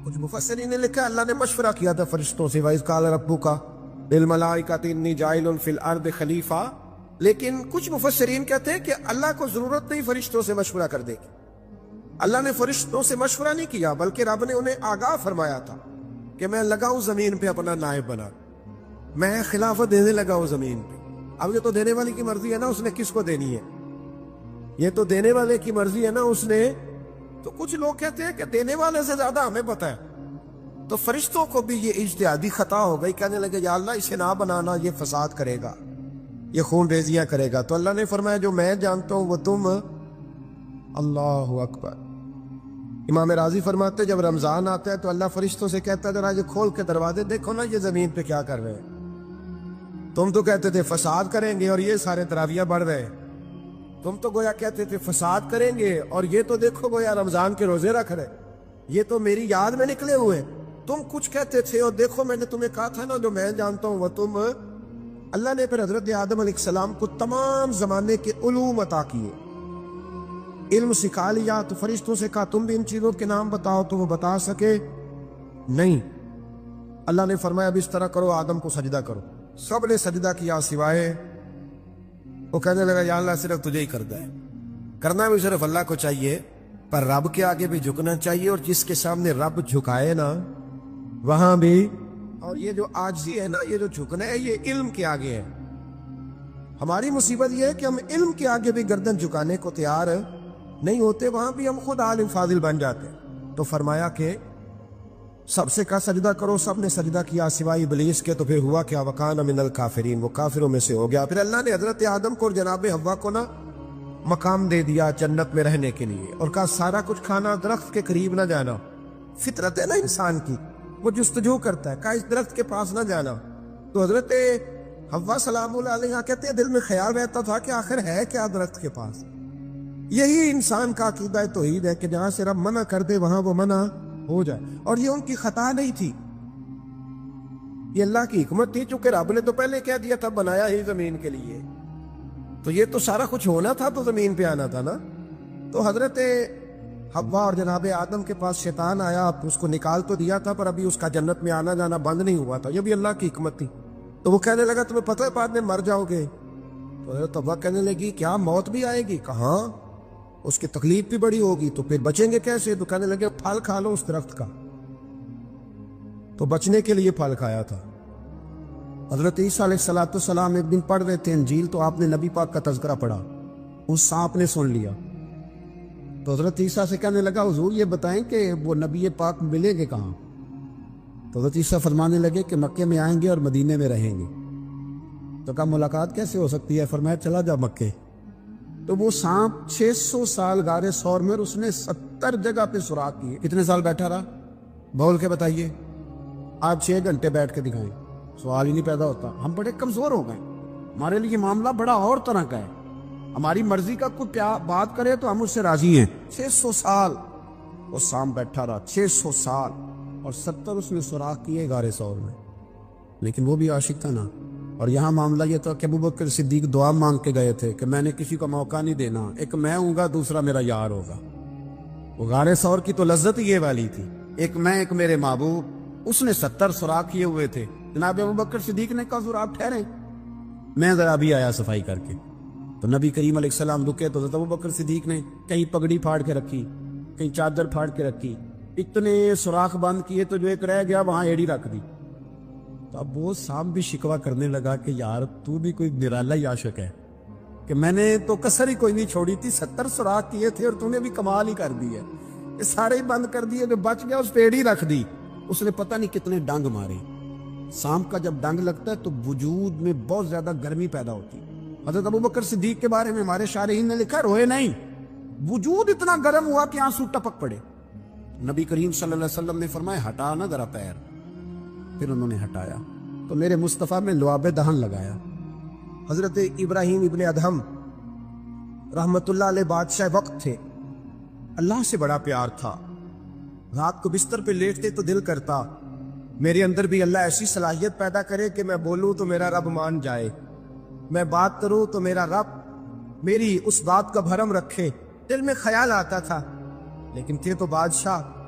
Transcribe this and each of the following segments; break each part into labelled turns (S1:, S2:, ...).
S1: کچھ مفسرین نے لکھا اللہ نے مشورہ کیا تھا فرشتوں سے وَإِذْ قَالَ رَبُّكَ لِلْمَلَائِكَةِ إِنِّي جَاعِلٌ فِي الْأَرْضِ خَلِيفَةً، لیکن کچھ مفسرین کہتے ہیں کہ اللہ کو ضرورت نہیں فرشتوں سے مشورہ کرنے کی. اللہ نے فرشتوں سے مشورہ نہیں کیا، بلکہ رب نے انہیں آگاہ فرمایا تھا کہ میں لگا ہوں زمین پہ اپنا نائب بنا، میں خلافت دینے لگا ہوں زمین پہ. اب یہ تو دینے والے کی مرضی ہے نا اس نے کس کو دینی ہے، یہ تو دینے والے کی مرضی ہے نا اس نے. تو کچھ لوگ کہتے ہیں کہ دینے والے سے زیادہ ہمیں پتہ ہے. تو فرشتوں کو بھی یہ اجتہادی خطا ہو گئی، کہنے لگے یا اللہ اسے نہ بنانا، یہ فساد کرے گا، یہ خون ریزیاں کرے گا. تو اللہ نے فرمایا جو میں جانتا ہوں وہ تم. اللہ اکبر. امام راضی فرماتے جب رمضان آتا ہے تو اللہ فرشتوں سے کہتا ہے ذرا یہ کھول کے دروازے دیکھو نا یہ زمین پہ کیا کر رہے ہیں. تم تو کہتے تھے فساد کریں گے اور یہ سارے تراویح بڑھ رہے ہیں. تم تو گویا کہتے تھے فساد کریں گے اور یہ تو دیکھو گویا رمضان کے روزے رکھ رہے، یہ تو میری یاد میں نکلے ہوئے. تم کچھ کہتے تھے اور دیکھو میں نے تمہیں کہا تھا نا جو میں جانتا ہوں وہ تم. اللہ نے پھر حضرت آدم علیہ السلام کو تمام زمانے کے علوم عطا کیے، علم سکھا لیا. تو فرشتوں سے کہا تم بھی ان چیزوں کے نام بتاؤ، تو وہ بتا سکے نہیں. اللہ نے فرمایا اب اس طرح کرو آدم کو سجدہ کرو. سب نے سجدہ کیا سوائے وہ. کہنے لگا یا اللہ صرف تجھے ہی کرنا ہے، کرنا بھی صرف اللہ کو چاہیے، پر رب کے آگے بھی جھکنا چاہیے، اور جس کے سامنے رب جھکائے نا وہاں بھی. اور یہ جو عاجزی ہے نا، یہ جو جھکنا ہے، یہ علم کے آگے ہے. ہماری مصیبت یہ ہے کہ ہم علم کے آگے بھی گردن جھکانے کو تیار نہیں ہوتے، وہاں بھی ہم خود عالم فاضل بن جاتے. تو فرمایا کہ سب سے کہا سجدہ کرو، سب نے سجدہ کیا سوائے ابلیس کے. تو پھر ہوا کیا وکان من الکافرین، وہ کافروں میں سے ہو گیا. پھر اللہ نے حضرت آدم کو اور جناب حوا کو نا مقام دے دیا جنت میں رہنے کے لیے، اور کہا سارا کچھ کھانا، درخت کے قریب نہ جانا. فطرت ہے نا انسان کی، وہ جستجو کرتا ہے، کہا اس درخت کے پاس نہ جانا. تو حضرت حوا سلام اللہ علیہ کہتے ہیں دل میں خیال رہتا تھا کہ آخر ہے کیا درخت کے پاس. یہی انسان کا عقیدہ توحید ہے کہ جہاں سے رب منع کر دے وہاں وہ منع ہو جائے. اور یہ ان کی خطا نہیں تھی، یہ اللہ کی حکمت تھی، چونکہ رب نے تو پہلے کہہ دیا تھا بنایا ہی زمین کے لیے، تو یہ تو سارا کچھ ہونا تھا تو زمین پہ آنا تھا نا. تو حضرت حوا اور جناب آدم کے پاس شیطان آیا، اس کو نکال تو دیا تھا پر ابھی اس کا جنت میں آنا جانا بند نہیں ہوا تھا، یہ بھی اللہ کی حکمت تھی. تو وہ کہنے لگا تمہیں پتہ ہے بعد میں مر جاؤ گے. تو حضرت حوا کہنے لگی کیا موت بھی آئے گی؟ کہاں، اس کی تکلیف بھی بڑی ہوگی، تو پھر بچیں گے کیسے؟ تو کہنے لگے پھل کھا لو اس درخت کا. تو بچنے کے لیے پھل کھایا تھا. حضرت عیسیٰ علیہ السلام ایک دن پڑھ رہے تھے انجیل، تو آپ نے نبی پاک کا تذکرہ پڑھا، اس سانپ نے سن لیا. تو حضرت عیسیٰ سے کہنے لگا حضور یہ بتائیں کہ وہ نبی پاک ملیں گے کہاں؟ تو حضرت عیسیٰ فرمانے لگے کہ مکے میں آئیں گے اور مدینے میں رہیں گے. تو کہا ملاقات کیسے ہو سکتی ہے؟ فرمایا چلا جا مکے. تو وہ سانپ 600 سال غار ثور میں، اور اس نے 70 جگہ پہ سوراخ کیے. کتنے سال بیٹھا رہا؟ بول کے بتائیے. آپ 6 گھنٹے بیٹھ کے دکھائیں، سوال ہی نہیں پیدا ہوتا. ہم بڑے کمزور ہو گئے، ہمارے لیے معاملہ بڑا اور طرح کا ہے. ہماری مرضی کا کوئی بات کرے تو ہم اس سے راضی ہیں. 600 سال وہ سانپ بیٹھا رہا، 600 سال، اور 70 اس نے سوراخ کیے غار ثور میں. لیکن وہ بھی عاشق تھا نا. اور یہاں معاملہ یہ تھا کہ ابوبکر صدیق دعا مانگ کے گئے تھے کہ میں نے کسی کو موقع نہیں دینا، ایک میں ہوں گا دوسرا میرا یار ہوگا. وہ غار ثور کی تو لذت یہ والی تھی، ایک میں ایک میرے محبوب. اس نے 70 سوراخ کیے ہوئے تھے. جناب ابوبکر صدیق نے کہا حضور آپ ٹھہریں، میں ذرا بھی آیا صفائی کر کے. تو نبی کریم علیہ السلام رکے تو حضرت ابوبکر صدیق نے کہیں پگڑی پھاڑ کے رکھی، کہیں چادر پھاڑ کے رکھی، اتنے سوراخ بند کیے تو جو ایک رہ گیا وہاں ایڑی رکھ دی. تو اب وہ سانپ بھی شکوہ کرنے لگا کہ یار تو بھی کوئی نرالا ہی عاشق ہے کہ میں نے تو کسر ہی کوئی نہیں چھوڑی تھی، 70 سوراخ کیے تھے اور تو نے بھی کمال ہی کر دی ہے، یہ سارے ہی بند کر دیے، جو بچ گیا اس پہ ایڑی رکھ دی. اس نے پتہ نہیں کتنے ڈنگ مارے. سانپ کا جب ڈنگ لگتا ہے تو وجود میں بہت زیادہ گرمی پیدا ہوتی. حضرت ابوبکر صدیق کے بارے میں ہمارے شارحین نے لکھا روئے نہیں، وجود اتنا گرم ہوا کہ آنسو ٹپک پڑے. نبی کریم صلی اللہ علیہ وسلم نے فرمایا ہٹا نا ذرا پیر. پھر انہوں نے ہٹایا تو میرے مصطفیٰ میں لعاب دہن لگایا. حضرت ابراہیم ابن ادہم رحمت اللہ علیہ بادشاہ وقت تھے، اللہ سے بڑا پیار تھا. رات کو بستر پہ لیٹتے تو دل کرتا میرے اندر بھی اللہ ایسی صلاحیت پیدا کرے کہ میں بولوں تو میرا رب مان جائے، میں بات کروں تو میرا رب میری اس بات کا بھرم رکھے. دل میں خیال آتا تھا، لیکن تھے تو بادشاہ،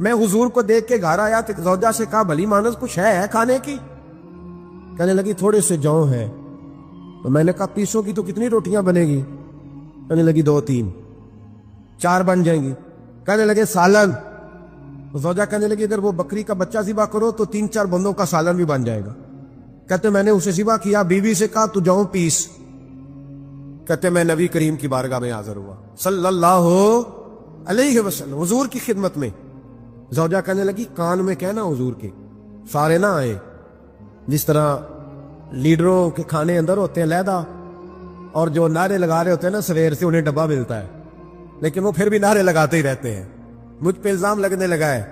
S1: میں حضور کو دیکھ کے گھر آیا تو زوجہ سے کہا بھلی مانس کچھ ہے کھانے کی؟ کہنے لگی تھوڑے سے جو ہے. تو میں نے کہا پیسوں کی تو کتنی روٹیاں بنے گی؟ کہنے لگی 2-3. 4 بن جائیں گی. کہنے لگے سالن. تو زوجہ کہنے لگی اگر وہ بکری کا بچہ ذبح کرو تو 3-4 بندوں کا سالن بھی بن جائے گا. کہتے میں نے اسے ذبح کیا, بیوی سے کہا تو جاؤ پیس. کہتے میں نبی کریم کی بارگاہ میں حاضر ہوا صلی اللہ علیہ وسلم, حضور کی خدمت میں. زوجہ کہنے لگی کان میں کہنا حضور کے سارے نہ آئے, جس طرح لیڈروں کے کھانے اندر ہوتے ہیں علیحدہ, اور جو نعرے لگا رہے ہوتے ہیں نا سویر سے انہیں ڈبہ ملتا ہے, لیکن وہ پھر بھی نعرے لگاتے ہی رہتے ہیں. مجھ پہ الزام لگنے لگا ہے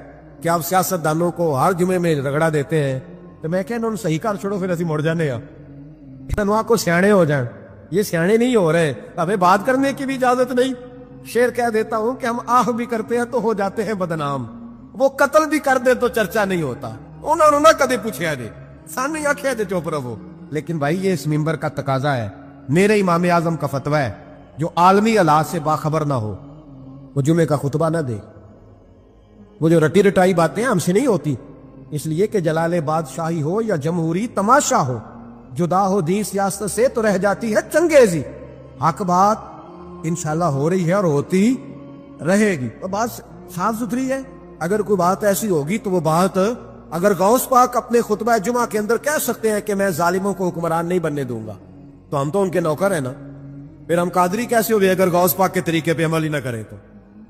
S1: کہ آپ سیاست دانوں کو ہر جمعے میں رگڑا دیتے ہیں. تو میں کہنا انہوں صحیح کر چھوڑو, پھر اسی مڑ جانے انہوں کو سیانے ہو جائیں. یہ سیانے نہیں ہو رہے, ہمیں بات کرنے کی بھی اجازت نہیں. شعر کہہ دیتا ہوں کہ ہم آہ بھی کرتے ہیں تو ہو جاتے ہیں بدنام, وہ قتل بھی کر دے تو چرچا نہیں ہوتا. انہوں نے کدے پوچھا دے سامنے آخیا دے چوپ رہو. لیکن بھائی یہ اس ممبر کا تقاضا ہے, میرے امام اعظم کا فتویٰ ہے, جو عالمی حالات سے باخبر نہ ہو وہ جمعے کا خطبہ نہ دے. وہ جو رٹی رٹائی باتیں ہم سے نہیں ہوتی, اس لیے کہ جلال بادشاہی ہو یا جمہوری تماشا ہو, جدا ہو دین سیاست سے تو رہ جاتی ہے چنگیزی. حق بات انشاءاللہ ہو رہی ہے اور ہوتی رہے گی. تو بات صاف ستھری ہے. اگر کوئی بات ایسی ہوگی تو وہ بات, اگر غوث پاک اپنے خطبہ جمعہ کے اندر کہہ سکتے ہیں کہ میں ظالموں کو حکمران نہیں بننے دوں گا, تو ہم تو ان کے نوکر ہیں نا. پھر ہم قادری کیسے ہوئے اگر غوث پاک کے طریقے پہ عمل ہی نہ کریں تو؟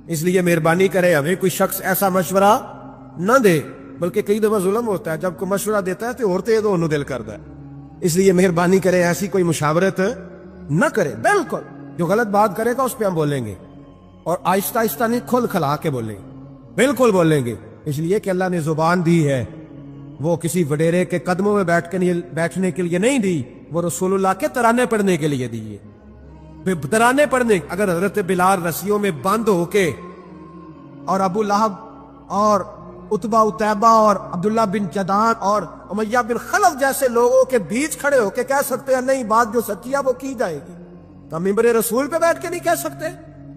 S1: اس لیے مہربانی کرے ہمیں کوئی شخص ایسا مشورہ نہ دے, بلکہ کئی دفعہ ظلم ہوتا ہے جب کوئی مشورہ دیتا ہے تو عورتیں تو انہوں دل کرتا ہے. اس لیے مہربانی کرے ایسی کوئی مشاورت نہ کرے. بالکل جو غلط بات کرے گا اس پہ ہم بولیں گے, اور آہستہ آہستہ نہیں کھل کھلا کے بولیں گے, بالکل بولیں گے. اس لیے کہ اللہ نے زبان دی ہے, وہ کسی وڈیرے کے قدموں میں بیٹھنے کے لیے نہیں دی, وہ رسول اللہ کے ترانے پڑھنے کے لیے دی ہے. ترانے پڑھنے, اگر حضرت بلال رسیوں میں بند ہو کے اور ابو لہب اور عتبہ اتیبہ اور عبداللہ بن جدان اور امیہ بن خلف جیسے لوگوں کے بیچ کھڑے ہو کے کہہ سکتے ہیں نہیں بات جو سچی ہے وہ کی جائے گی, تو ہم ممبر رسول پہ بیٹھ کے نہیں کہہ سکتے؟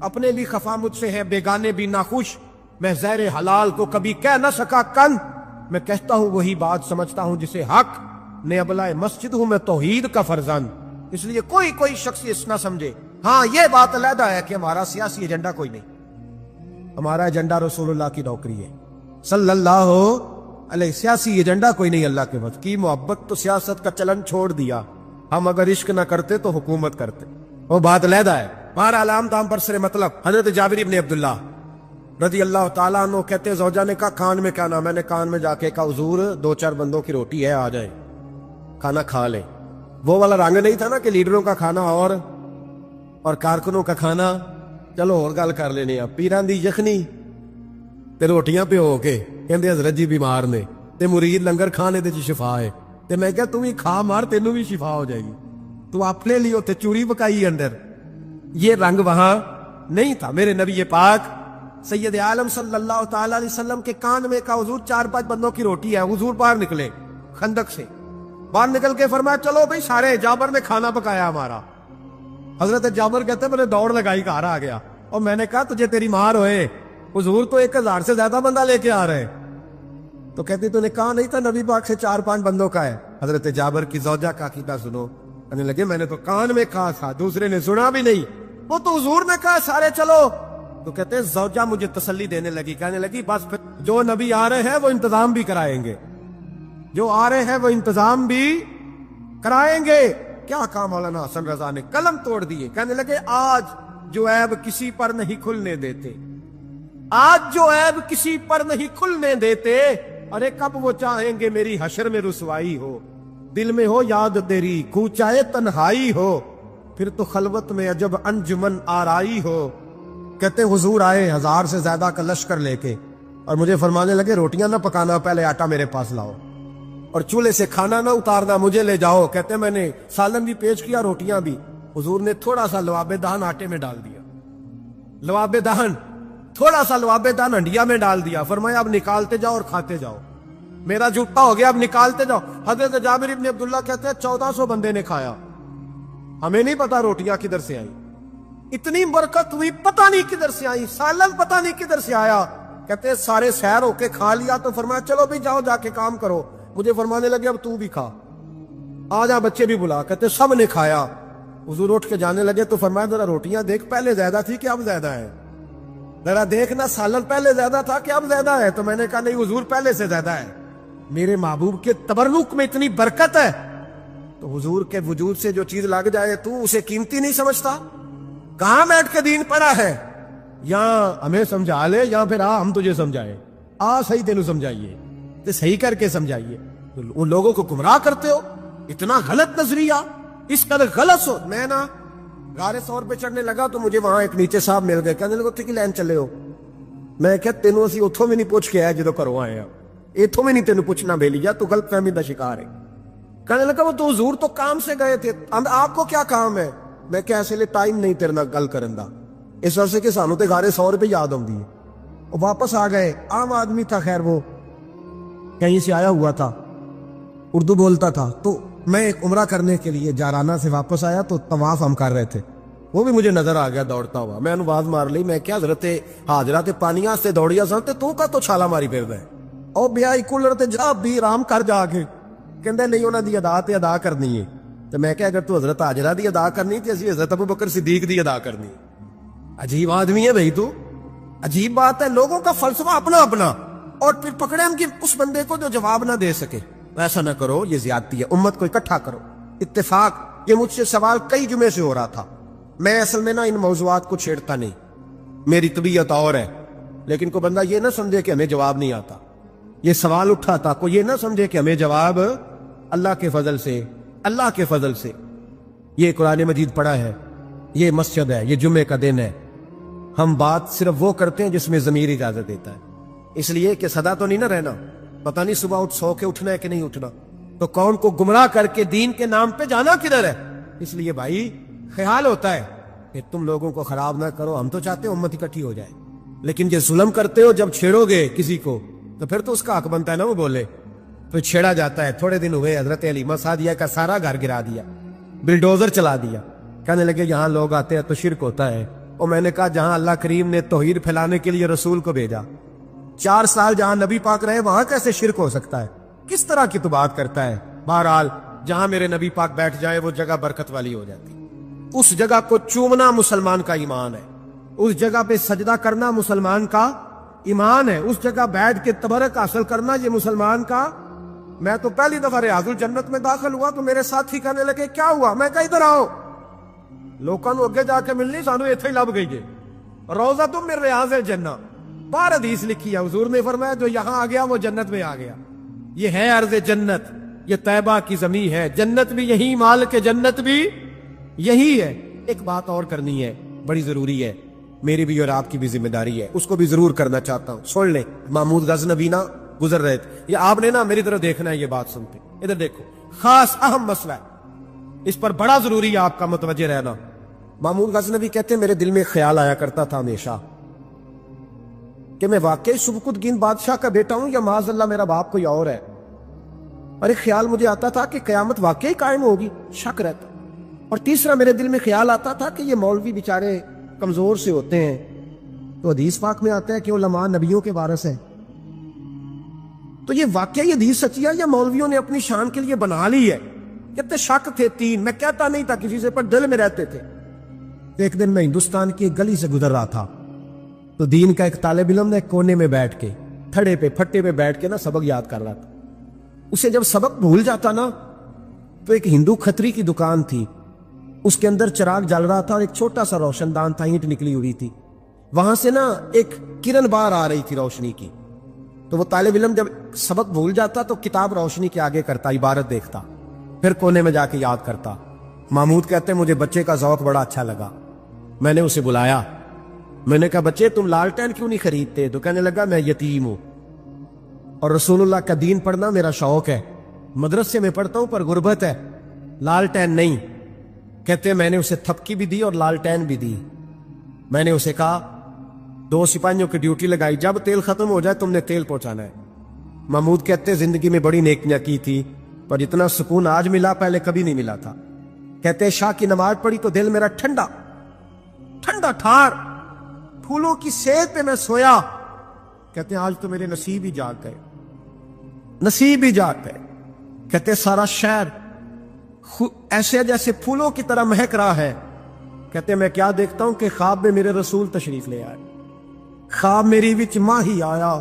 S1: اپنے بھی خفا مجھ سے ہے, بیگانے بھی ناخوش, میں زہر حلال کو کبھی کہہ نہ سکا کن, میں کہتا ہوں وہی بات سمجھتا ہوں جسے حق نے ابلہ مسجد ہوں میں توحید کا فرزند. اس لیے کوئی شخص اس نہ سمجھے. ہاں یہ بات علیحدہ ہے کہ ہمارا سیاسی ایجنڈا کوئی نہیں, ہمارا ایجنڈا رسول اللہ کی نوکری ہے صلی اللہ علیہ. سیاسی ایجنڈا کوئی نہیں. اللہ کے وقت کی محبت تو سیاست کا چلن چھوڑ دیا, ہم اگر عشق نہ کرتے تو حکومت کرتے, وہ بات علیحدہ ہے. بہرحال عام طام پر سر مطلب, حضرت جابر ابن عبداللہ رضی اللہ تعالیٰ عنہ کہتے زوجہ نے کہا کان میں کہنا, میں نے کان میں جا کے کہا حضور 2-4 بندوں کی روٹی ہے آ جائے کھانا کھا لیں. وہ والا رنگ نہیں تھا نا کہ لیڈروں کا کھانا اور کارکنوں کا کھانا چلو اور گل کر لینے, پیران دی یخنی تے روٹیاں پہ ہو کے کہندے حضرت جی بیمار نے تے مرید لنگر کھانے دے شفا ہے, تے میں کہا تو بھی کھا مار تینوں بھی شفا ہو جائے گی, تو اپنے لیے تے چوری پکائی اندر. یہ رنگ وہاں نہیں تھا. میرے نبی پاک سید عالم صلی اللہ تعالی علیہ وسلم کے کان میں کہا حضور 4-5 بندوں کی روٹی ہے. حضور باہر نکلے خندق سے, باہر نکل کے فرمایا چلو بھائی سارے, جابر نے کھانا پکایا ہمارا. حضرت جابر کہتے میں نے دوڑ لگائی گھر آ گیا, اور میں نے کہا تجھے تیری مار ہوئے, حضور تو 1000 سے زیادہ بندہ لے کے آ رہے. تو کہتی تو نے کہا نہیں تھا نبی پاک سے 4-5 بندوں کا ہے. حضرت جابر کی زوجہ کا عقیدہ سنو, کہنے لگے میں نے تو کان میں کہا تھا, دوسرے نے سنا بھی نہیں, وہ تو حضور نے کہا سارے چلو. تو کہتے زوجہ مجھے تسلی دینے لگی, کہنے لگی بس پھر جو نبی آ رہے ہیں وہ انتظام بھی کرائیں گے, جو آ رہے ہیں وہ انتظام بھی کرائیں گے. کیا کہا مولانا حسن رضا نے, قلم توڑ دیے. کہنے لگے آج جو عیب کسی پر نہیں کھلنے دیتے, آج جو عیب کسی پر نہیں کھلنے دیتے, ارے کب وہ چاہیں گے میری حشر میں رسوائی ہو, دل میں ہو یاد تیری کوچائے تنہائی ہو, پھر تو خلوت میں عجب انجمن آرائی ہو. کہتے حضور آئے 1000 سے زیادہ کا لشکر لے کے, اور مجھے فرمانے لگے روٹیاں نہ پکانا, پہلے آٹا میرے پاس لاؤ, اور چولہے سے کھانا نہ اتارنا, مجھے لے جاؤ. کہتے میں نے سالن بھی پیش کیا, روٹیاں بھی. حضور نے تھوڑا سا لواب دہن آٹے میں ڈال دیا, لواب دہن تھوڑا سا لواب دہن ہنڈیا میں ڈال دیا. فرمایا اب نکالتے جاؤ اور کھاتے جاؤ, میرا جھوٹا ہو گیا, اب نکالتے جاؤ. حضرت جابر ابن عبداللہ کہتے ہیں 1400 بندے نے کھایا, ہمیں نہیں پتا روٹیاں کدھر سے آئی, اتنی برکت ہوئی پتہ نہیں کدھر سے آئی, سالن پتہ نہیں کدھر سے آیا. کہتے ہیں سارے سیر ہو کے کھا لیا تو فرمایا چلو بھی جاؤ جا کے کام کرو. مجھے فرمانے لگے اب تو بھی کھا, آ جا بچے بھی بلا. کہتے سب نے کھایا. حضور اٹھ کے جانے لگے تو فرمایا ذرا روٹیاں دیکھ, پہلے زیادہ تھی کہ اب زیادہ ہے, ذرا دیکھنا سالن پہلے زیادہ تھا کہ اب زیادہ ہے. تو میں نے کہا نہیں حضور پہلے سے زیادہ ہے. میرے محبوب کے تبرک میں اتنی برکت ہے, تو حضور کے وجود سے جو چیز لگ جائے تو اسے قیمتی نہیں سمجھتا. کہاں بیٹھ کے دین پڑا ہے, یا ہمیں سمجھا لے یا پھر ہم تجھے سمجھائے, صحیح تینوں سمجھائیے تو صحیح کر کے سمجھائیے. ان لوگوں کو گمراہ کرتے ہو, اتنا غلط نظریہ, اس قدر غلط ہو. میں نا غار ثور پہ چڑھنے لگا تو مجھے وہاں ایک نیچے صاحب مل گئے, کہنے لگے اتنے کی لین چلے ہو. میں کہ تینوں اسی اتھوں میں نہیں پوچھ کے آئے جدو کرو آئے ہیں, اتھوں میں نہیں تینوں پوچھنا بے لیا, تو غلط فہمی دا شکار ہے. کہنے لگا وہ تو حضور تو کام سے گئے تھے, آپ کو کیا کام ہے. میں کہ ایسے لئے ٹائم نہیں تیرے نال گل کرن دا, اس وجہ سے کہ سانو تے غار ثور پہ یاد آندی ہے. وہ واپس آ گئے, عام آدمی تھا, خیر وہ کہیں سے آیا ہوا تھا, اردو بولتا تھا. تو میں ایک عمرہ کرنے کے لیے جارانہ سے واپس آیا تو طواف ہم کر رہے تھے, وہ بھی مجھے نظر آ گیا دوڑتا ہوا. میں انہوں آواز مار لی, میں کیا حضرت حاضرہ تے پانیاں سے دوڑیا سن تے تو کا تو چھالا ماری پھر دے, او بیائی کولر تے جا بھی آرام کر جا کے. کہندے نہیں انہاں دی ادا تے ادا کرنی ہے. تو میں کہ اگر تو حضرت حاجرہ دی ادا کرنی تے اسی حضرت ابو بکر صدیق دی ادا کرنی. عجیب آدمی ہے بھائی تو, عجیب بات ہے. لوگوں کا فلسفہ اپنا اپنا, اور پھر پکڑے ہم کہ اس بندے کو جو جواب نہ دے سکے. ایسا نہ کرو, یہ زیادتی ہے. امت کو اکٹھا کرو. اتفاق, یہ مجھ سے سوال کئی جمعے سے ہو رہا تھا. میں اصل میں نا ان موضوعات کو چھیڑتا نہیں, میری طبیعت اور ہے. لیکن کوئی بندہ یہ نہ سمجھے کہ ہمیں جواب نہیں آتا. یہ سوال اٹھا تھا, کوئی یہ نہ سمجھے کہ ہمیں جواب اللہ کے فضل سے, اللہ کے فضل سے. یہ قرآن مجید پڑھا ہے, یہ مسجد ہے, یہ جمعے کا دن ہے. ہم بات صرف وہ کرتے ہیں جس میں ضمیر اجازت دیتا ہے. اس لیے کہ سدا تو نہیں نہ رہنا, پتہ نہیں صبح اٹھ سو کے اٹھنا ہے کہ نہیں اٹھنا, تو کون کو گمراہ کر کے دین کے نام پہ جانا کدھر ہے. اس لیے بھائی خیال ہوتا ہے کہ تم لوگوں کو خراب نہ کرو. ہم تو چاہتے ہیں امت اکٹھی ہو جائے, لیکن جو ظلم کرتے ہو جب چھیڑو گے کسی کو تو پھر تو اس کا حق بنتا ہے نا وہ بولے. تو چھیڑا جاتا ہے. تھوڑے دن ہوئے حضرت حلیمہ سعدیہ کا سارا گھر گرا دیا, بلڈوزر چلا دیا. کہنے لگے یہاں لوگ آتے ہیں تو شرک ہوتا ہے. اور میں نے کہا جہاں اللہ کریم نے توحید پھیلانے کے لیے رسول کو بھیجا, 4 سال جہاں نبی پاک رہے, وہاں کیسے شرک ہو سکتا ہے؟ کس طرح کی تو بات کرتا ہے. بہرحال جہاں میرے نبی پاک بیٹھ جائے وہ جگہ برکت والی ہو جاتی. اس جگہ کو چومنا مسلمان کا ایمان ہے, اس جگہ پہ سجدہ کرنا مسلمان کا ایمان ہے, اس جگہ بیٹھ کے تبرک حاصل کرنا یہ مسلمان کا. میں تو پہلی دفعہ ریاض الجنت میں داخل ہوا تو میرے ساتھی کہنے لگے کیا ہوا. میں کہا ادھر آؤ, لوکاں نو اگے جا کے ملنی, سانو ایتھے ہی لب گئی ہے. روضۃ من ریاض الجنہ, بار حدیث لکھی ہے. حضور نے فرمایا جو یہاں آ گیا وہ جنت میں آ گیا. یہ ہے ارض جنت, یہ طیبہ کی زمین ہے. جنت بھی یہی, مال کے جنت بھی یہی ہے. ایک بات اور کرنی ہے, بڑی ضروری ہے, میری بھی اور آپ کی بھی ذمہ داری ہے, اس کو بھی ضرور کرنا چاہتا ہوں. سن لیں, محمود غزنوی نا گزر رہے تھے, یہ آپ نے نا میری طرف دیکھنا ہے, یہ بات سنتے ادھر دیکھو, خاص اہم مسئلہ ہے, اس پر بڑا ضروری ہے آپ کا متوجہ رہنا. محمود غزنوی کہتے ہیں میرے دل میں خیال آیا کرتا تھا ہمیشہ کہ میں واقعی سبکت الدین بادشاہ کا بیٹا ہوں یا معاذ اللہ میرا باپ کوئی اور ہے. اور ایک خیال مجھے آتا تھا کہ قیامت واقعی قائم ہوگی, شک رہتا. اور تیسرا میرے دل میں خیال آتا تھا کہ یہ مولوی بیچارے کمزور سے ہوتے ہیں, تو حدیث پاک میں آتا ہے کہ علماء نبیوں کے وارث ہیں. تو یہ واقعی حدیث سچی ہے یا مولویوں نے اپنی شان کے لیے بنا لی ہے؟ کتنے شک تھے 3, میں کہتا نہیں تھا کسی سے, پر دل میں رہتے تھے. ایک دن میں ہندوستان کی ایک گلی سے گزر رہا تھا, تو دین کا ایک طالب علم نے ایک کونے میں بیٹھ کے, تھڑے پہ پھٹے پہ بیٹھ کے نا سبق یاد کر رہا تھا. اسے جب سبق بھول جاتا نا تو ایک ہندو کھتری کی دکان تھی, اس کے اندر چراغ جل رہا تھا اور ایک چھوٹا سا روشن دان تھا, اینٹ نکلی ہوئی تھی, وہاں سے نا ایک کرن بار آ رہی تھی روشنی کی. تو وہ طالب علم جب سبق بھول جاتا تو کتاب روشنی کے آگے کرتا, عبارت دیکھتا, پھر کونے میں جا کے یاد کرتا. محمود کہتے ہیں مجھے بچے کا ذوق بڑا اچھا لگا. میں نے اسے بلایا, میں نے کہا بچے تم لالٹین کیوں نہیں خریدتے؟ تو کہنے لگا میں یتیم ہوں اور رسول اللہ کا دین پڑھنا میرا شوق ہے, مدرسے میں پڑھتا ہوں پر غربت ہے, لالٹین نہیں. کہتے ہیں میں نے اسے تھپکی بھی دی اور لالٹین بھی دی. میں نے اسے کہا 2 سپاہیوں کی ڈیوٹی لگائی, جب تیل ختم ہو جائے تم نے تیل پہنچانا ہے. محمود کہتے ہیں زندگی میں بڑی نیکیاں کی تھی پر اتنا سکون آج ملا پہلے کبھی نہیں ملا تھا. کہتے ہیں شاہ کی نماز پڑھی تو دل میرا ٹھنڈا ٹھنڈا ٹھار, پھولوں کی سیت پہ میں سویا, کہتے ہیں آج تو میرے نصیب ہی جاگ گئے، نصیب ہی جاگ گئے۔ کہتے ہیں سارا شہر ایسے جیسے پھولوں کی طرح مہک رہا ہے۔ کہتے ہیں میں کیا دیکھتا ہوں کہ خواب میں میرے رسول تشریف لے آئے، خواب میری وچ ماہی آیا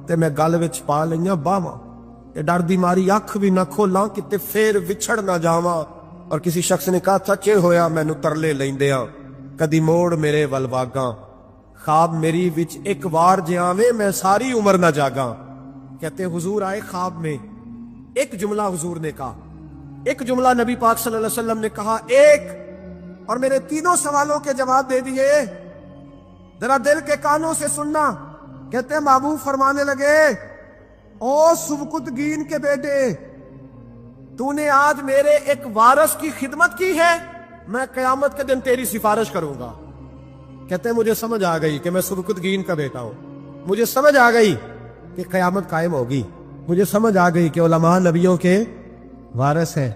S1: تے میں گل وچ پا لئیاں باواں تے ڈر دی ماری اکھ بھی نہ کھولاں کتے پھر وچھڑ نہ جاواں۔ اور کسی شخص نے کہا سچے ہویا مینوں ترلے لیندیاں کدی موڑ میرے ول واگاں، خواب میری وچ ایک وار جے آویں میں ساری عمر نہ جاگاں۔ کہتے ہیں حضور آئے خواب میں، ایک جملہ حضور نے کہا، ایک جملہ نبی پاک صلی اللہ علیہ وسلم نے کہا ایک، اور میرے تینوں سوالوں کے جواب دے دیے۔ ذرا دل کے کانوں سے سننا۔ کہتے ہیں محبوب فرمانے لگے او سبکتگین کے بیٹے، تو نے آج میرے ایک وارث کی خدمت کی ہے، میں قیامت کے دن تیری سفارش کروں گا۔ کہتے ہیں مجھے سمجھ آ گئی کہ میں سبکتگین کا بیٹا ہوں، مجھے سمجھ آ گئی کہ قیامت قائم ہوگی، مجھے سمجھ آ گئی کہ علماء نبیوں کے وارث ہیں۔